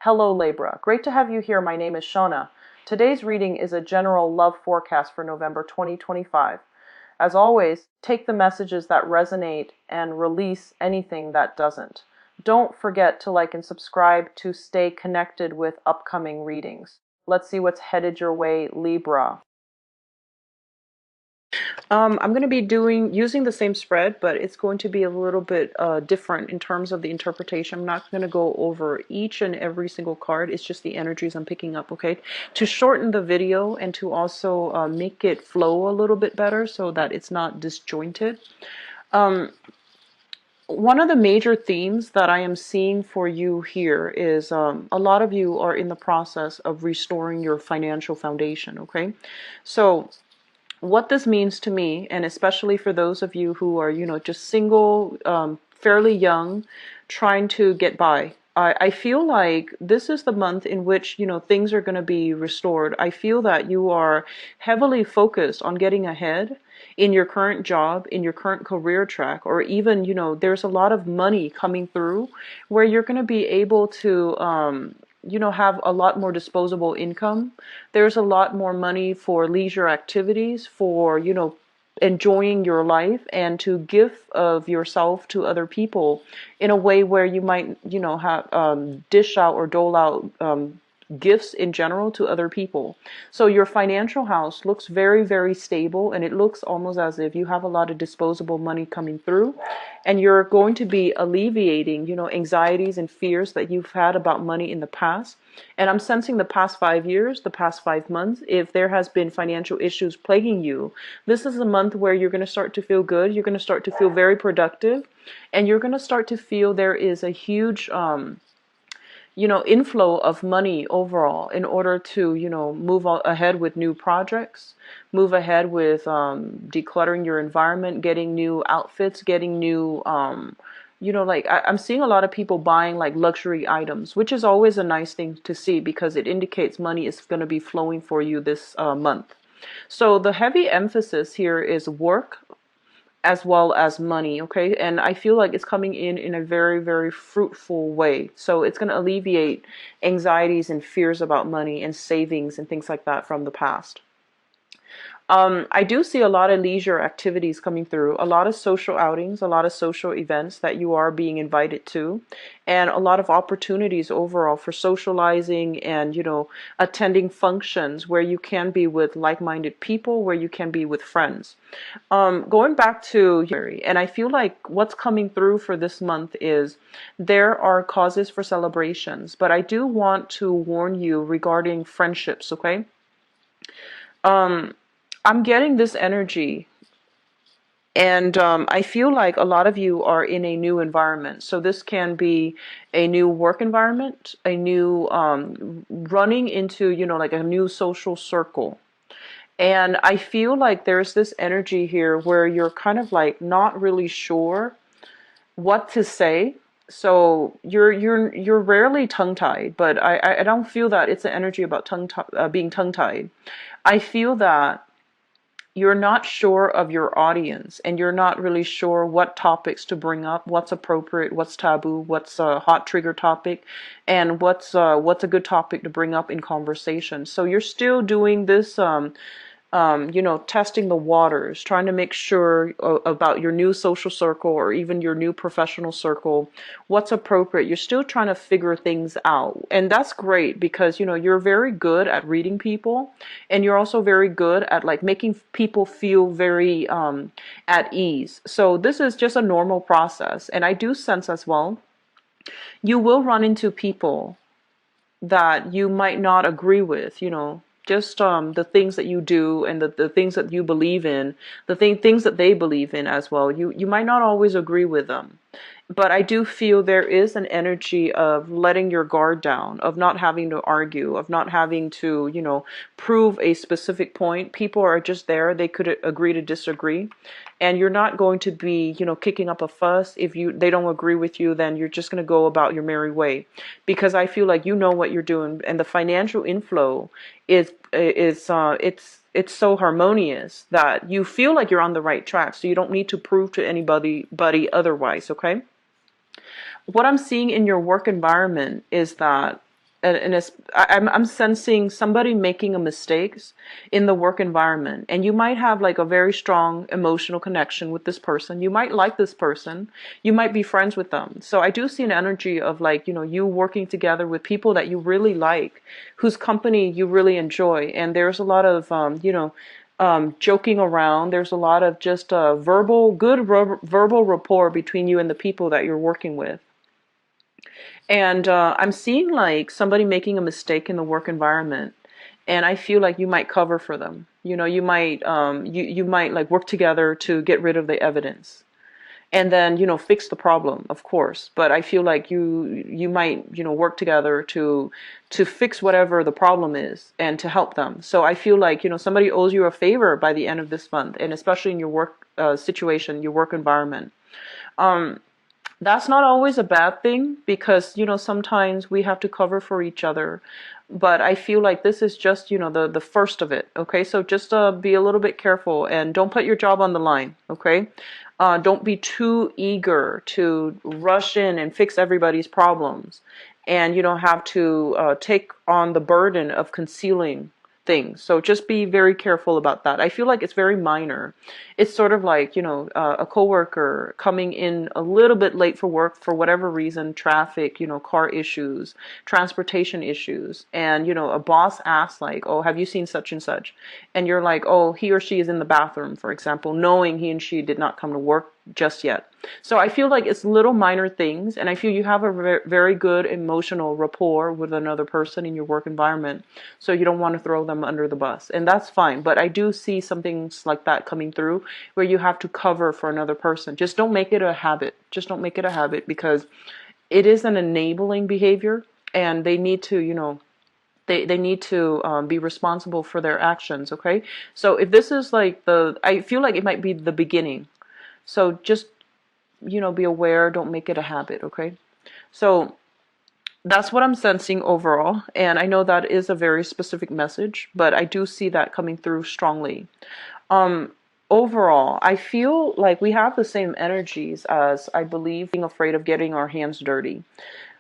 Hello Libra, great to have you here. My name is Shona. Today's reading is a general love forecast for November 2025. As always, take the messages that resonate and release anything that doesn't. Don't forget to like and subscribe to stay connected with upcoming readings. Let's see what's headed your way, Libra. I'm going to be using the same spread, but it's going to be a little bit different in terms of the interpretation. I'm not going to go over each and every single card. It's just the energies I'm picking up, okay? To shorten the video and to also make it flow a little bit better so that it's not disjointed. One of the major themes that I am seeing for you here is a lot of you are in the process of restoring your financial foundation, okay? So what this means to me, and especially for those of you who are, just single, fairly young, trying to get by, I feel like this is the month in which, things are going to be restored. I feel that you are heavily focused on getting ahead in your current job, in your current career track, or even, there's a lot of money coming through where you're going to be able to, have a lot more disposable income. There's a lot more money for leisure activities, for, enjoying your life and to give of yourself to other people in a way where you might, have dish out or dole out gifts in general to other people. So your financial house looks very, very stable, and it looks almost as if you have a lot of disposable money coming through, and you're going to be alleviating, anxieties and fears that you've had about money in the past. And I'm sensing the past 5 years, the past 5 months, if there has been financial issues plaguing you, this is a month where you're going to start to feel good. You're going to start to feel very productive, and you're going to start to feel there is a huge inflow of money overall in order to, move ahead with new projects, move ahead with decluttering your environment, getting new outfits, getting new, I'm seeing a lot of people buying like luxury items, which is always a nice thing to see because it indicates money is going to be flowing for you this month. So the heavy emphasis here is work, as well as money, okay? And I feel like it's coming in a very, very fruitful way. So it's going to alleviate anxieties and fears about money and savings and things like that from the past. I do see a lot of leisure activities coming through, a lot of social outings, a lot of social events that you are being invited to, and a lot of opportunities overall for socializing and, attending functions where you can be with like-minded people, where you can be with friends. Going back to, and I feel like what's coming through for this month is there are causes for celebrations, but I do want to warn you regarding friendships, okay? I'm getting this energy, and I feel like a lot of you are in a new environment. So this can be a new work environment, a new running into, like a new social circle. And I feel like there's this energy here where you're kind of like not really sure what to say. So you're rarely tongue-tied, but I don't feel that it's an energy about being tongue-tied. I feel that you're not sure of your audience, and you're not really sure what topics to bring up, what's appropriate, what's taboo, what's a hot trigger topic, and what's a good topic to bring up in conversation. So you're still doing this testing the waters, trying to make sure about your new social circle or even your new professional circle, what's appropriate. You're still trying to figure things out. And that's great because, you're very good at reading people, and you're also very good at like making people feel very at ease. So this is just a normal process. And I do sense as well, you will run into people that you might not agree with, just the things that you do and the things that you believe in, things that they believe in as well. You might not always agree with them. But I do feel there is an energy of letting your guard down, of not having to argue, of not having to, prove a specific point. People are just there. They could agree to disagree. And you're not going to be, kicking up a fuss. If they don't agree with you, then you're just going to go about your merry way. Because I feel like you know what you're doing, and the financial inflow it's so harmonious that you feel like you're on the right track. So you don't need to prove to anybody otherwise, okay? What I'm seeing in your work environment is that I'm sensing somebody making a mistakes in the work environment, and you might have like a very strong emotional connection with this person. You might like this person, you might be friends with them. So I do see an energy of like, you working together with people that you really like, whose company you really enjoy, and there's a lot of joking around. There's a lot of just verbal rapport between you and the people that you're working with. And I'm seeing like somebody making a mistake in the work environment, and I feel like you might cover for them. You might like work together to get rid of the evidence, and then fix the problem, of course. But I feel like you might work together to fix whatever the problem is and to help them. So I feel like somebody owes you a favor by the end of this month, and especially in your work situation, your work environment. That's not always a bad thing, because sometimes we have to cover for each other, but I feel like this is just the first of it. Okay, so just be a little bit careful and don't put your job on the line. Okay, don't be too eager to rush in and fix everybody's problems, and have to take on the burden of concealing things. So just be very careful about that. I feel like it's very minor. It's sort of like, a coworker coming in a little bit late for work for whatever reason, traffic, car issues, transportation issues. And, a boss asks like, oh, have you seen such and such? And you're like, oh, he or she is in the bathroom, for example, knowing he and she did not come to work just yet. So I feel like it's little minor things, and I feel you have a very good emotional rapport with another person in your work environment, so you don't want to throw them under the bus, and that's fine. But I do see some things like that coming through where you have to cover for another person. Just don't make it a habit. Just don't make it a habit, because it is an enabling behavior, and they need to, they need to be responsible for their actions. Okay, so if this is like I feel like it might be the beginning. So just, be aware, don't make it a habit, okay? So that's what I'm sensing overall. And I know that is a very specific message, but I do see that coming through strongly. Overall, I feel like we have the same energies as, I believe, being afraid of getting our hands dirty.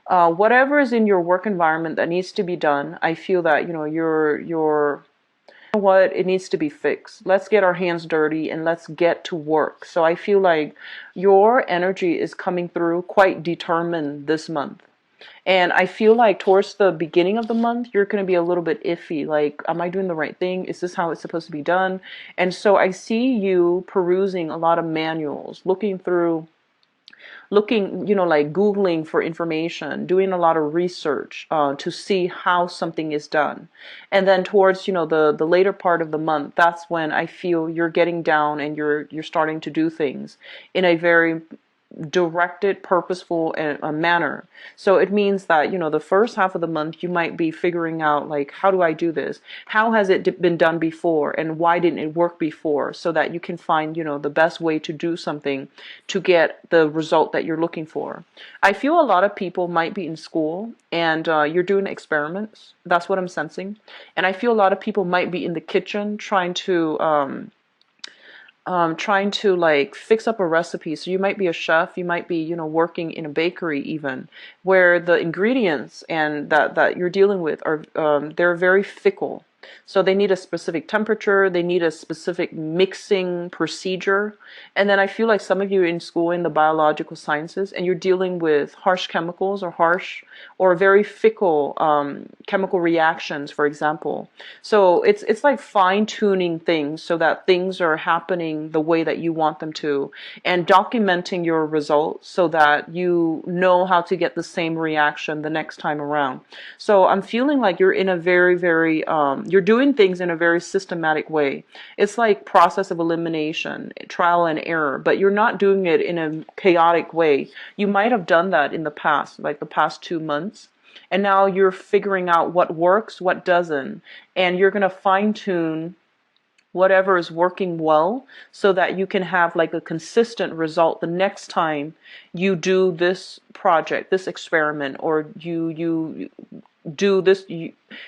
Whatever is in your work environment that needs to be done, I feel that, you're what, it needs to be fixed. Let's get our hands dirty and let's get to work. So I feel like your energy is coming through quite determined this month. And I feel like towards the beginning of the month, you're going to be a little bit iffy. Like, am I doing the right thing? Is this how it's supposed to be done? And so I see you perusing a lot of manuals, looking, like Googling for information, doing a lot of research to see how something is done. And then towards, the later part of the month, that's when I feel you're getting down and you're starting to do things in a very directed, purposeful manner. So it means that, the first half of the month, you might be figuring out, like, how do I do this? How has it been done before? And why didn't it work before? So that you can find, the best way to do something to get the result that you're looking for. I feel a lot of people might be in school and you're doing experiments. That's what I'm sensing. And I feel a lot of people might be in the kitchen trying to like fix up a recipe. So you might be a chef, you might be, working in a bakery even, where the ingredients and that you're dealing with are, they're very fickle. So they need a specific temperature, they need a specific mixing procedure. And then I feel like some of you are in school in the biological sciences and you're dealing with harsh chemicals or very fickle chemical reactions, for example. So it's like fine-tuning things so that things are happening the way that you want them to, and documenting your results so that you know how to get the same reaction the next time around. So I'm feeling like you're in a very, very, you're doing things in a very systematic way. It's like process of elimination, trial and error, but you're not doing it in a chaotic way. You might have done that in the past, like the past 2 months. And now you're figuring out what works, what doesn't, and you're going to fine tune whatever is working well so that you can have like a consistent result the next time you do this project, this experiment, or you do this,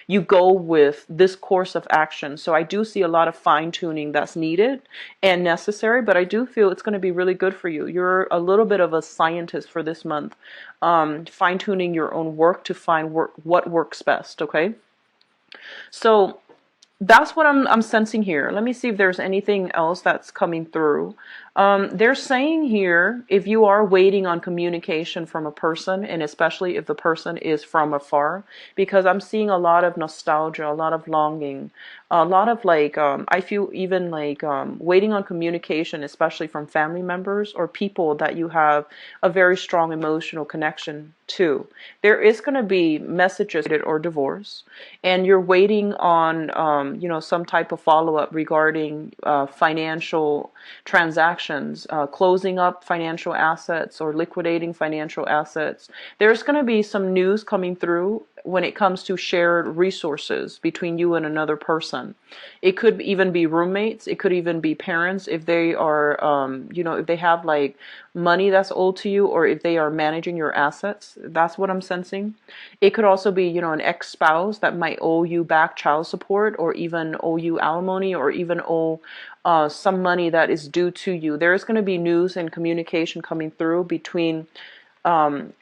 you go with this course of action. So I do see a lot of fine tuning that's needed and necessary, but I do feel it's going to be really good for you. You're a little bit of a scientist for this month, fine tuning your own work to find what works best. Okay. So that's what I'm sensing here. Let me see if there's anything else that's coming through. They're saying here, if you are waiting on communication from a person, and especially if the person is from afar, because I'm seeing a lot of nostalgia, a lot of longing, a lot of like, I feel even like waiting on communication, especially from family members or people that you have a very strong emotional connection to. There is going to be messages or divorce, and you're waiting on, some type of follow-up regarding financial transactions, closing up financial assets or liquidating financial assets. There's going to be some news coming through when it comes to shared resources between you and another person. It could even be roommates. It could even be parents if they are, if they have like money that's owed to you, or if they are managing your assets. That's what I'm sensing. It could also be, an ex-spouse that might owe you back child support, or even owe you alimony, or even owe some money that is due to you. There's going to be news and communication coming through between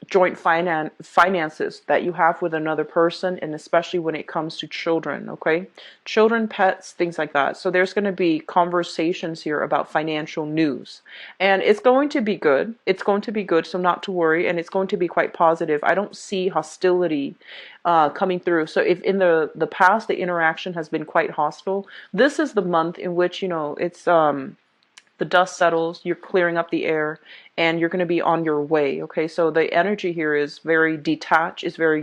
joint finances that you have with another person, and especially when it comes to children, okay? Children, pets, things like that. So there's going to be conversations here about financial news. And it's going to be good. It's going to be good, so not to worry. And it's going to be quite positive. I don't see hostility coming through. So if in the past the interaction has been quite hostile, this is the month in which, it's the dust settles, you're clearing up the air, and you're going to be on your way. Okay, so the energy here is very detached. It's very,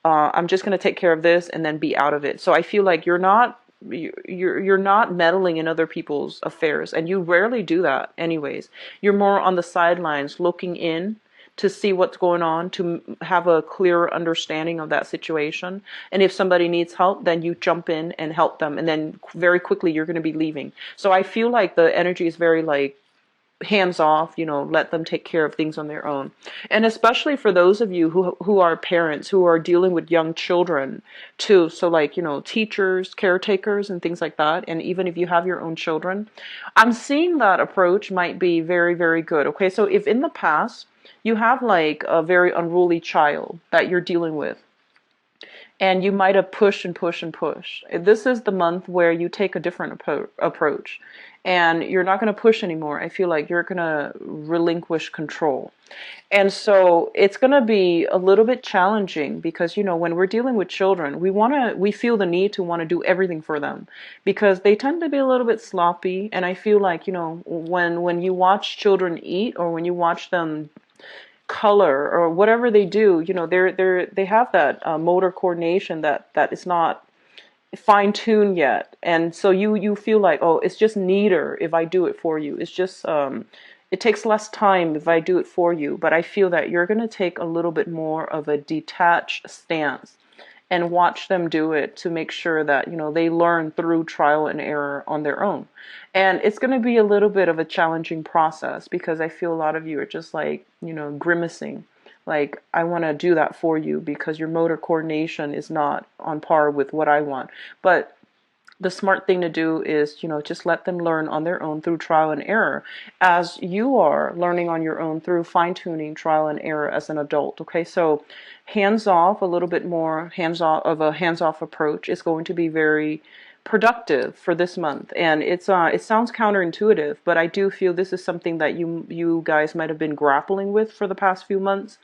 I'm just going to take care of this and then be out of it. So I feel like you're not meddling in other people's affairs, and you rarely do that anyways. You're more on the sidelines looking in to see what's going on, to have a clearer understanding of that situation. And if somebody needs help, then you jump in and help them. And then very quickly, you're going to be leaving. So I feel like the energy is very like hands off, let them take care of things on their own. And especially for those of you who are parents, who are dealing with young children too. So like, teachers, caretakers and things like that. And even if you have your own children, I'm seeing that approach might be very, very good. Okay. So if in the past you have like a very unruly child that you're dealing with, and you might have pushed and pushed and pushed. This is the month where you take a different approach, and you're not going to push anymore. I feel like you're going to relinquish control. And so it's going to be a little bit challenging because, when we're dealing with children, we feel the need to want to do everything for them because they tend to be a little bit sloppy. And I feel like, when you watch children eat, or when you watch them color or whatever they do, they have that motor coordination that is not fine tuned yet, and so you feel like, oh, it's just neater if I do it for you. It's just it takes less time if I do it for you. But I feel that you're going to take a little bit more of a detached stance and watch them do it to make sure that, they learn through trial and error on their own. And it's going to be a little bit of a challenging process because I feel a lot of you are just like, grimacing. Like, I want to do that for you because your motor coordination is not on par with what I want. But the smart thing to do is, just let them learn on their own through trial and error, as you are learning on your own through fine-tuning trial and error as an adult. Okay, so hands-off, a little bit more hands-off approach is going to be very productive for this month. And it sounds counterintuitive, but I do feel this is something that you guys might have been grappling with for the past few months,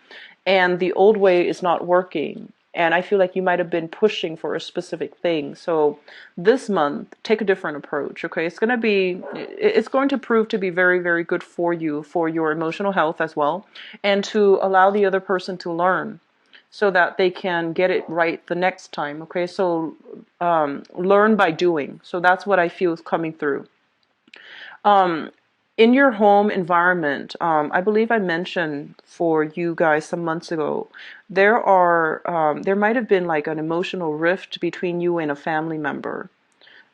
and the old way is not working. And I feel like you might have been pushing for a specific thing. So this month, take a different approach, okay? It's going to prove to be very, very good for you, for your emotional health as well, and to allow the other person to learn so that they can get it right the next time, okay? So learn by doing. So that's what I feel is coming through. In your home environment, I believe I mentioned for you guys some months ago, there might have been like an emotional rift between you and a family member.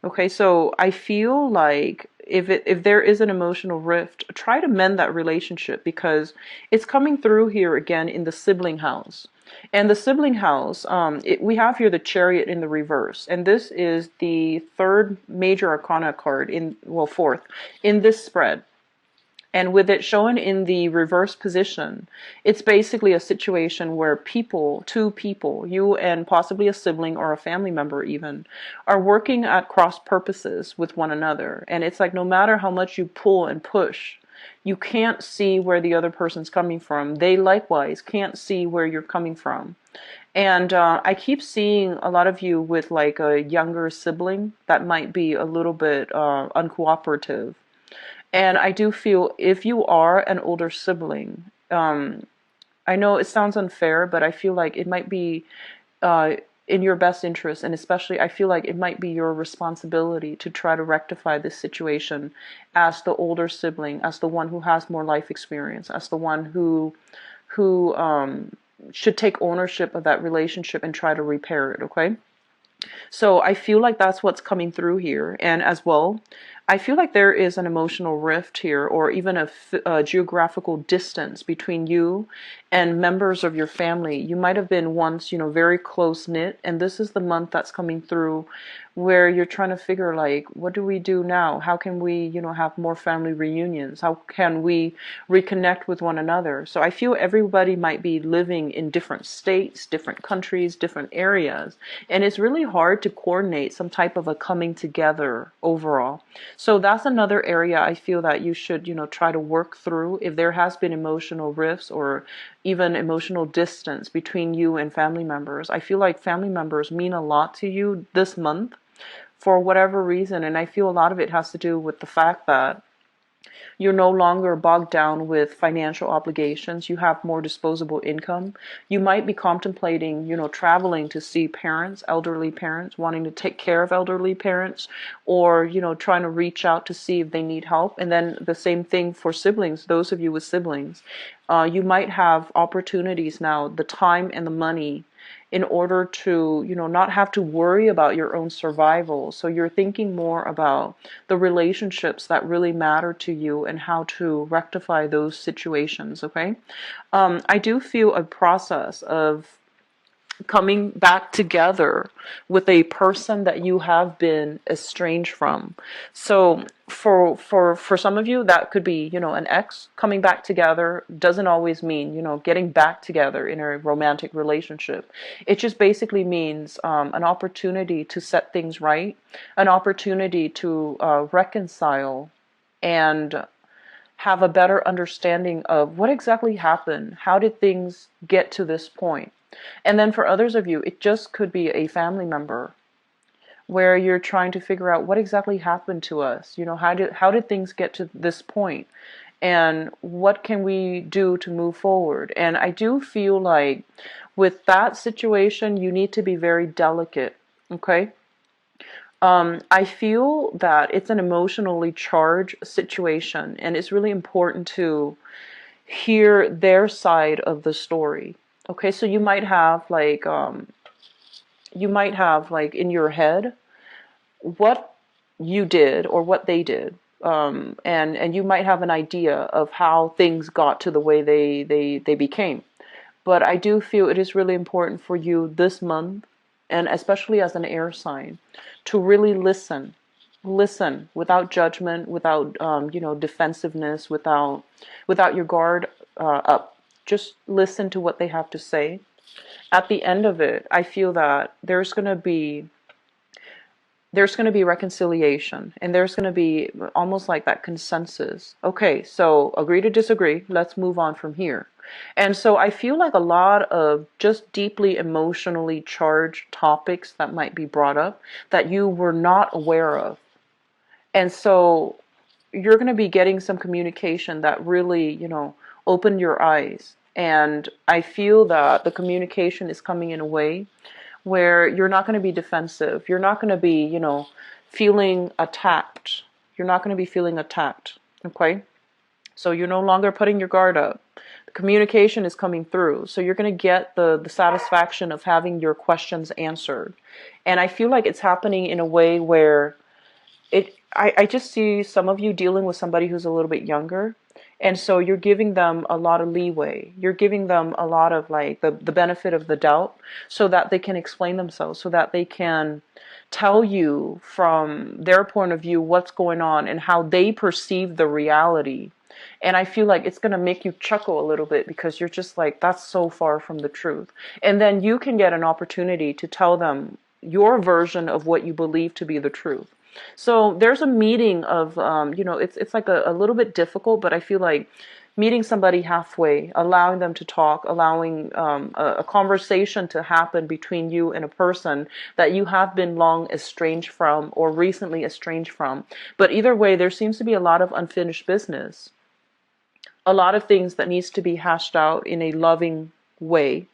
Okay, so I feel like if there is an emotional rift, try to mend that relationship because it's coming through here again in the sibling house. And the sibling house, we have here the Chariot in the reverse, and this is the third major arcana card in, well, fourth in this spread. And with it shown in the reverse position, it's basically a situation where people, two people, you and possibly a sibling or a family member even, are working at cross purposes with one another. And it's like no matter how much you pull and push, you can't see where the other person's coming from. They likewise can't see where you're coming from. And I keep seeing a lot of you with like a younger sibling that might be a little bit uncooperative. And I do feel if you are an older sibling, I know it sounds unfair, but I feel like it might be in your best interest, and especially I feel like it might be your responsibility to try to rectify this situation as the older sibling, as the one who has more life experience, as the one who should take ownership of that relationship and try to repair it, okay? So I feel like that's what's coming through here. And as well, I feel like there is an emotional rift here, or even a geographical distance between you and members of your family. You might have been once, very close knit, and this is the month that's coming through where you're trying to figure like, what do we do now? How can we, have more family reunions? How can we reconnect with one another? So I feel everybody might be living in different states, different countries, different areas, and it's really hard to coordinate some type of a coming together overall. So that's another area I feel that you should, try to work through if there has been emotional rifts or even emotional distance between you and family members. I feel like family members mean a lot to you this month for whatever reason, and I feel a lot of it has to do with the fact that you're no longer bogged down with financial obligations. You have more disposable income. You might be contemplating, traveling to see parents, elderly parents, wanting to take care of elderly parents, or, trying to reach out to see if they need help. And then the same thing for siblings, those of you with siblings. You might have opportunities now, the time and the money in order to, not have to worry about your own survival. So you're thinking more about the relationships that really matter to you and how to rectify those situations, okay? I do feel a process of coming back together with a person that you have been estranged from. So for some of you, that could be, an ex. Coming back together doesn't always mean, getting back together in a romantic relationship. It just basically means an opportunity to set things right, an opportunity to reconcile and have a better understanding of what exactly happened. How did things get to this point? And then for others of you, it just could be a family member where you're trying to figure out what exactly happened to us. How did things get to this point? And what can we do to move forward? And I do feel like with that situation, you need to be very delicate, okay? I feel that it's an emotionally charged situation, and it's really important to hear their side of the story. Okay, so you might have like in your head what you did or what they did, and you might have an idea of how things got to the way they became. But I do feel it is really important for you this month, and especially as an air sign, to really listen without judgment, without defensiveness, without your guard up. Just listen to what they have to say. At the end of it, I feel that there's going to be reconciliation, and there's going to be almost like that consensus. Okay, so agree to disagree. Let's move on from here. And so I feel like a lot of just deeply emotionally charged topics that might be brought up that you were not aware of. And so you're going to be getting some communication that really, opened your eyes. And I feel that the communication is coming in a way where you're not going to be defensive. You're not going to be, feeling attacked. You're not going to be feeling attacked. Okay? So you're no longer putting your guard up. The communication is coming through. So you're going to get the satisfaction of having your questions answered. And I feel like it's happening in a way where I just see some of you dealing with somebody who's a little bit younger. And so you're giving them a lot of leeway. You're giving them a lot of like the benefit of the doubt so that they can explain themselves, so that they can tell you from their point of view what's going on and how they perceive the reality. And I feel like it's going to make you chuckle a little bit because you're just like, that's so far from the truth. And then you can get an opportunity to tell them your version of what you believe to be the truth. So there's a meeting of, it's like a little bit difficult, but I feel like meeting somebody halfway, allowing them to talk, allowing a conversation to happen between you and a person that you have been long estranged from or recently estranged from. But either way, there seems to be a lot of unfinished business, a lot of things that needs to be hashed out in a loving way,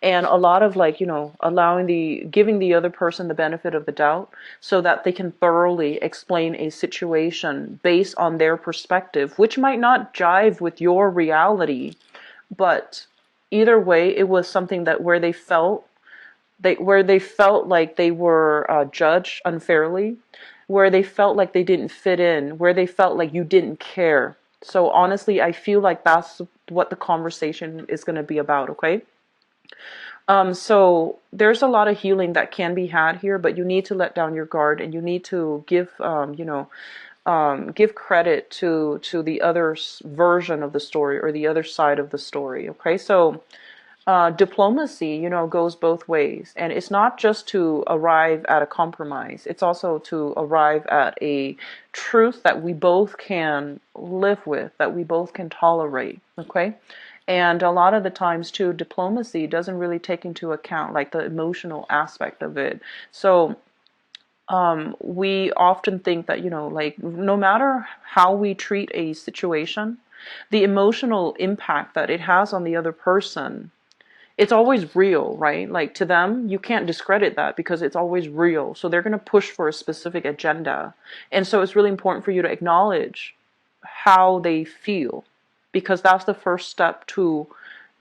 and a lot of like, giving the other person the benefit of the doubt so that they can thoroughly explain a situation based on their perspective, which might not jive with your reality. But either way, it was something that where they felt like they were judged unfairly, where they felt like they didn't fit in, where they felt like you didn't care. So honestly, I feel like that's what the conversation is going to be about, okay? So there's a lot of healing that can be had here, but you need to let down your guard and you need to give credit to the other version of the story or the other side of the story. Okay, so diplomacy, goes both ways, and it's not just to arrive at a compromise. It's also to arrive at a truth that we both can live with, that we both can tolerate. Okay. And a lot of the times too, diplomacy doesn't really take into account like the emotional aspect of it. So we often think that, like no matter how we treat a situation, the emotional impact that it has on the other person, it's always real, right? Like to them, you can't discredit that because it's always real. So they're going to push for a specific agenda. And so it's really important for you to acknowledge how they feel, because that's the first step to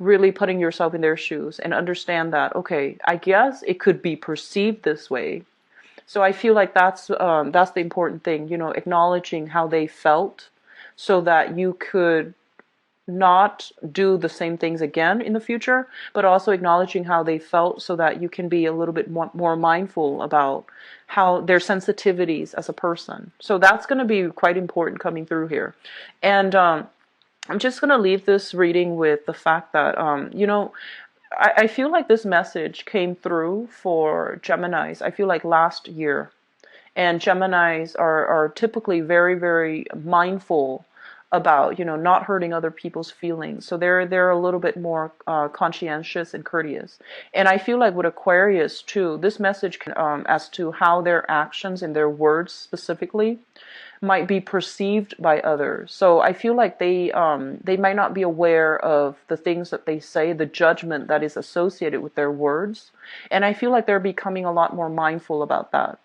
really putting yourself in their shoes and understand that, okay, I guess it could be perceived this way. So I feel like that's the important thing, acknowledging how they felt so that you could not do the same things again in the future, but also acknowledging how they felt so that you can be a little bit more mindful about how their sensitivities as a person. So that's going to be quite important coming through here. And I'm just going to leave this reading with the fact that, I feel like this message came through for Geminis, I feel like last year. And Geminis are typically very, very mindful about, not hurting other people's feelings. So they're a little bit more conscientious and courteous. And I feel like with Aquarius too, this message can, as to how their actions and their words specifically might be perceived by others. So I feel like they might not be aware of the things that they say, the judgment that is associated with their words. And I feel like they're becoming a lot more mindful about that.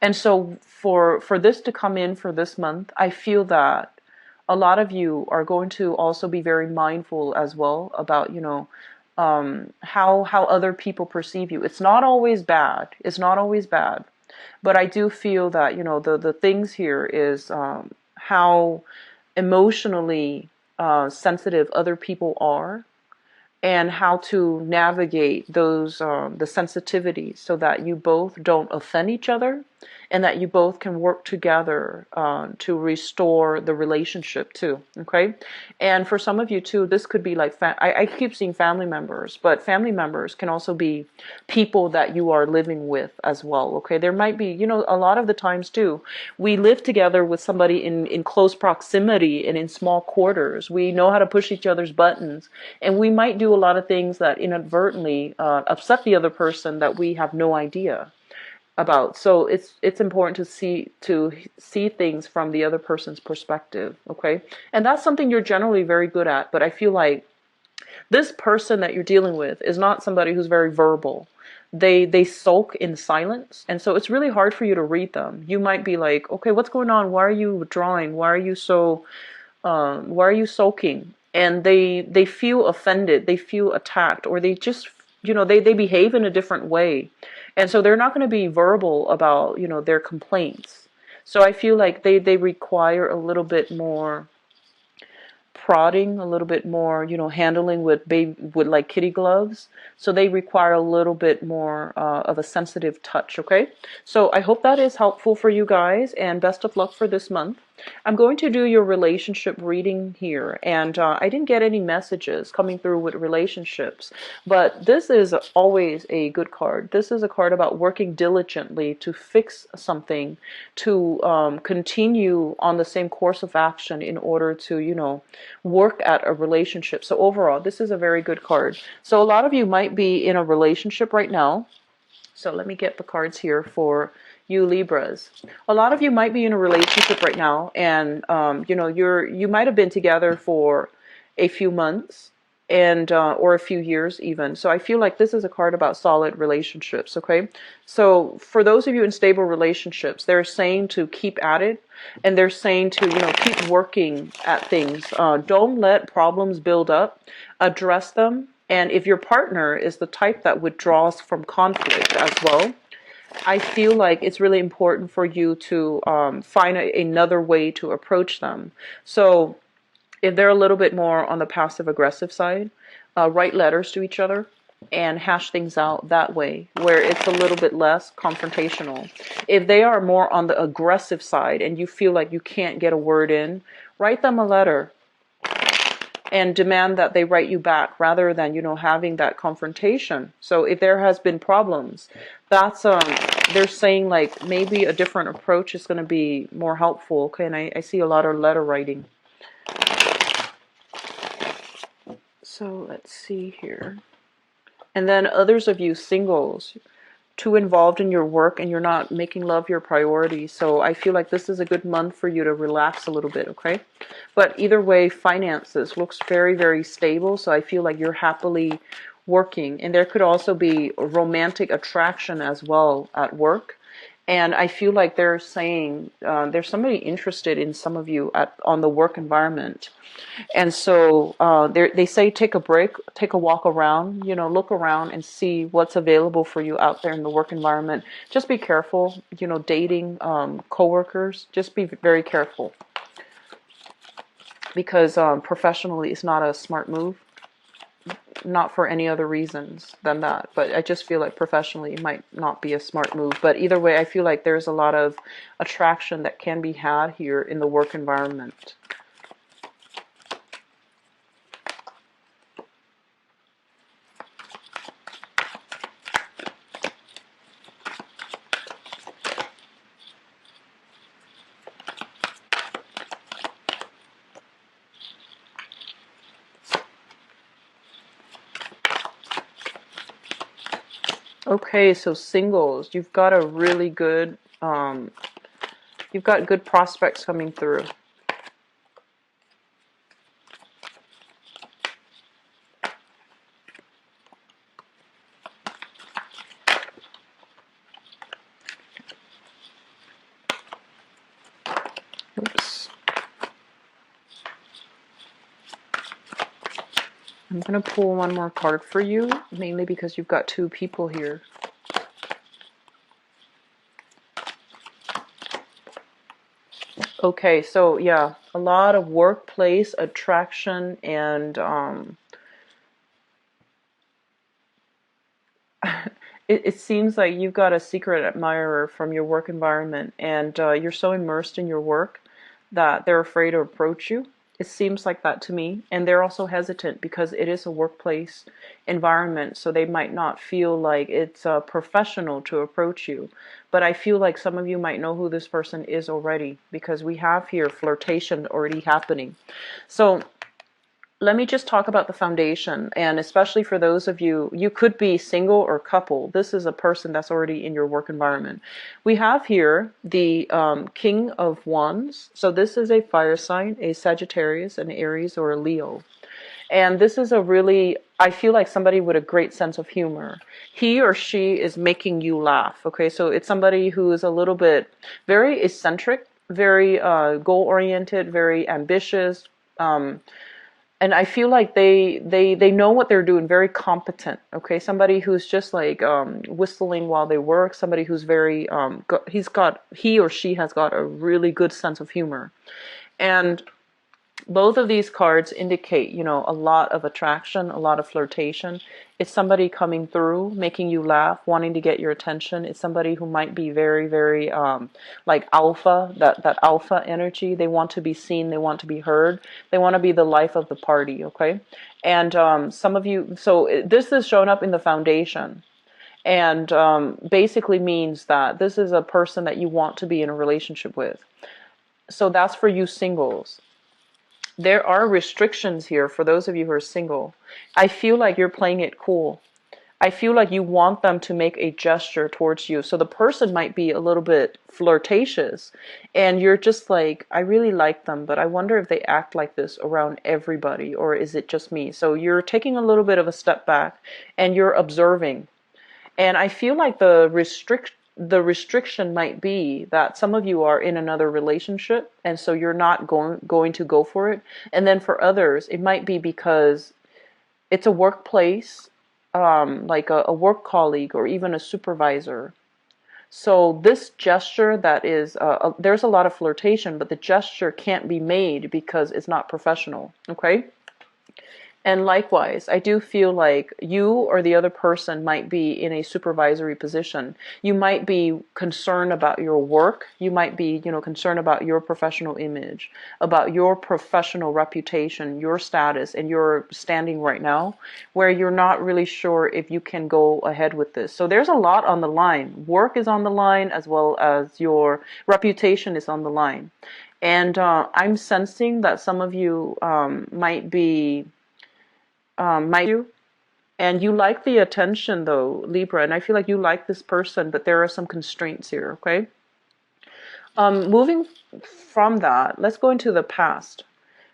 And so for this to come in for this month, I feel that a lot of you are going to also be very mindful as well about, how other people perceive you. It's not always bad. It's not always bad. But I do feel that, the things here is how emotionally sensitive other people are, and how to navigate those the sensitivities so that you both don't offend each other, and that you both can work together to restore the relationship too. Okay, and for some of you too, this could be like I keep seeing family members, but family members can also be people that you are living with as well. Okay, there might be, a lot of the times too, we live together with somebody in close proximity and in small quarters. We know how to push each other's buttons, and we might do a lot of things that inadvertently upset the other person that we have no idea about. So it's important to see things from the other person's perspective. Okay, and that's something you're generally very good at. But I feel like this person that you're dealing with is not somebody who's very verbal. They sulk in silence, and so it's really hard for you to read them. You might be like, okay, what's going on? Why are you withdrawing? Why are you so why are you sulking? And they feel offended, they feel attacked, or they just, they behave in a different way. And so they're not going to be verbal about, their complaints. So I feel like they require a little bit more prodding, a little bit more, handling with with like kitty gloves. So they require a little bit more of a sensitive touch, okay? So I hope that is helpful for you guys, and best of luck for this month. I'm going to do your relationship reading here, and I didn't get any messages coming through with relationships, but this is always a good card. This is a card about working diligently to fix something, to continue on the same course of action in order to, work at a relationship. So overall, this is a very good card. So a lot of you might be in a relationship right now. So let me get the cards here for you Libras. A lot of you might be in a relationship right now, and you might have been together for a few months, and or a few years even. So I feel like this is a card about solid relationships, okay? So for those of you in stable relationships, they're saying to keep at it, and they're saying to, keep working at things. Don't let problems build up. Address them. And if your partner is the type that withdraws from conflict as well, I feel like it's really important for you to find another way to approach them. So if they're a little bit more on the passive aggressive side, write letters to each other and hash things out that way, where it's a little bit less confrontational. If they are more on the aggressive side and you feel like you can't get a word in, write them a letter and demand that they write you back rather than, having that confrontation. So if there has been problems, that's, they're saying like maybe a different approach is going to be more helpful. Okay, and I see a lot of letter writing. So let's see here. And then others of you singles, too involved in your work and you're not making love your priority. So I feel like this is a good month for you to relax a little bit, okay? But either way, finances looks very, very stable. So I feel like you're happily working. And there could also be romantic attraction as well at work. And I feel like they're saying there's somebody interested in some of you on the work environment. And so they say take a break, take a walk around, look around and see what's available for you out there in the work environment. Just be careful, dating coworkers. Just be very careful. Because professionally, it's not a smart move. Not for any other reasons than that, but I just feel like professionally it might not be a smart move. But either way, I feel like there's a lot of attraction that can be had here in the work environment. Okay, so singles, you've got a really good, you've got good prospects coming through. Oops. I'm going to pull one more card for you, mainly because you've got two people here. Okay, so yeah, a lot of workplace attraction and it seems like you've got a secret admirer from your work environment, and you're so immersed in your work that they're afraid to approach you. It seems like that to me. And they're also hesitant because it is a workplace environment, so they might not feel like it's professional to approach you. But I feel like some of you might know who this person is already, because we have here flirtation already happening. So let me just talk about the foundation, and especially for those of you, you could be single or couple. This is a person that's already in your work environment. We have here the King of Wands. So this is a fire sign, a Sagittarius, an Aries, or a Leo. And this is a really, I feel like somebody with a great sense of humor. He or she is making you laugh, okay? So it's somebody who is a little bit very eccentric, very goal-oriented, very ambitious, and I feel like they know what they're doing, very competent, okay? Somebody who's just like whistling while they work, somebody who's very, he or she has got a really good sense of humor. And Both of these cards indicate, a lot of attraction, a lot of flirtation. It's somebody coming through, making you laugh, wanting to get your attention. It's somebody who might be very, very like alpha, that alpha energy. They want to be seen, they want to be heard, they want to be the life of the party, okay? And some of you, so this is showing up in the foundation. And basically means that this is a person that you want to be in a relationship with. So that's for you singles. There are restrictions here for those of you who are single. I feel like you're playing it cool. I feel like you want them to make a gesture towards you. So the person might be a little bit flirtatious and you're just like, I really like them, but I wonder if they act like this around everybody, or is it just me? So you're taking a little bit of a step back and you're observing. And I feel like the restriction might be that some of you are in another relationship, and so you're not going to go for it. And then for others, it might be because it's a workplace, like a work colleague or even a supervisor. So this gesture that is, there's a lot of flirtation, but the gesture can't be made because it's not professional, okay? And likewise, I do feel like you or the other person might be in a supervisory position. You might be concerned about your work. You might be, concerned about your professional image, about your professional reputation, your status, and your standing right now, where you're not really sure if you can go ahead with this. So there's a lot on the line. Work is on the line, as well as your reputation is on the line. And I'm sensing that some of you might be you, and you like the attention though, Libra, and I feel like you like this person, but there are some constraints here, okay? Moving from that, let's go into the past.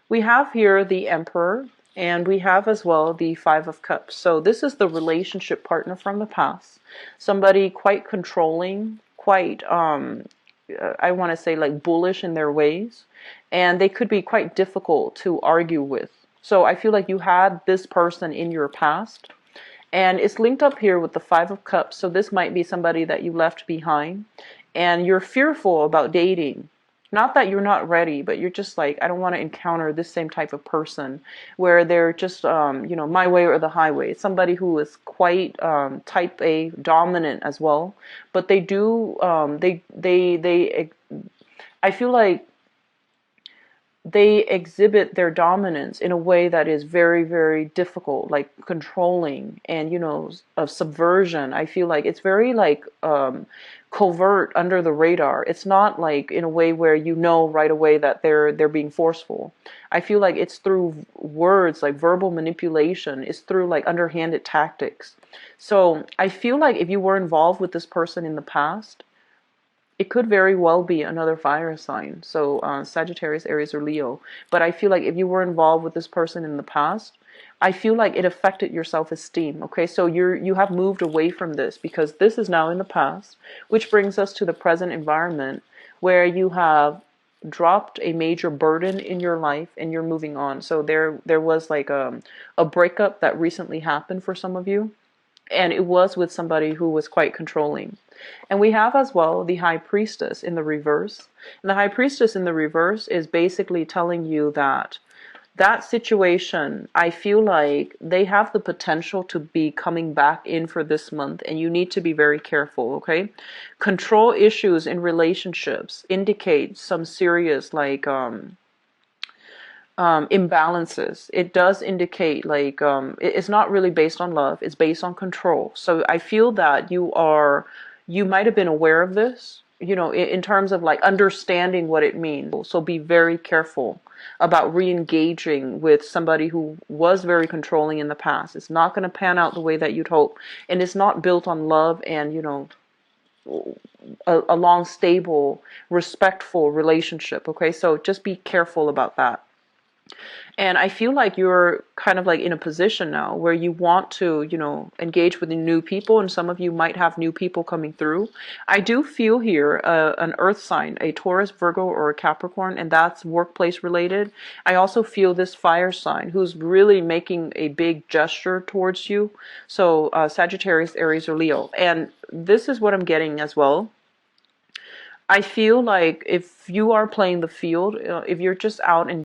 We have here the Emperor, and we have as well the Five of Cups. So this is the relationship partner from the past. Somebody quite controlling, quite, I want to say like bullish in their ways, and they could be quite difficult to argue with. So I feel like you had this person in your past, and it's linked up here with the Five of Cups. So this might be somebody that you left behind, and you're fearful about dating. Not that you're not ready, but you're just like, I don't want to encounter this same type of person where they're just, my way or the highway. It's somebody who is quite type A, dominant as well, but they do, I feel like they exhibit their dominance in a way that is very, very difficult, like controlling and, of subversion. I feel like it's very like covert, under the radar. It's not like in a way where right away that they're being forceful. I feel like it's through words, like verbal manipulation. It's through like underhanded tactics. So I feel like if you were involved with this person in the past, it could very well be another fire sign. So Sagittarius, Aries, or Leo. But I feel like if you were involved with this person in the past, I feel like it affected your self-esteem. Okay, so you have moved away from this because this is now in the past, which brings us to the present environment where you have dropped a major burden in your life and you're moving on. So there was like a breakup that recently happened for some of you, and it was with somebody who was quite controlling. And we have as well the High Priestess in the reverse. And the High Priestess in the reverse is basically telling you that that situation, I feel like they have the potential to be coming back in for this month, and you need to be very careful, okay? Control issues in relationships indicate some serious like imbalances. It does indicate like it's not really based on love, it's based on control. So I feel that you might have been aware of this, in terms of like understanding what it means. So be very careful about re-engaging with somebody who was very controlling in the past. It's not going to pan out the way that you'd hope, and it's not built on love and a long, stable, respectful relationship. Okay, so just be careful about that. And I feel like you're kind of like in a position now where you want to, engage with new people, and some of you might have new people coming through. I do feel here an earth sign, a Taurus, Virgo, or a Capricorn, and that's workplace related. I also feel this fire sign who's really making a big gesture towards you. So Sagittarius, Aries, or Leo. And this is what I'm getting as well. I feel like if you are playing the field, if you're just out and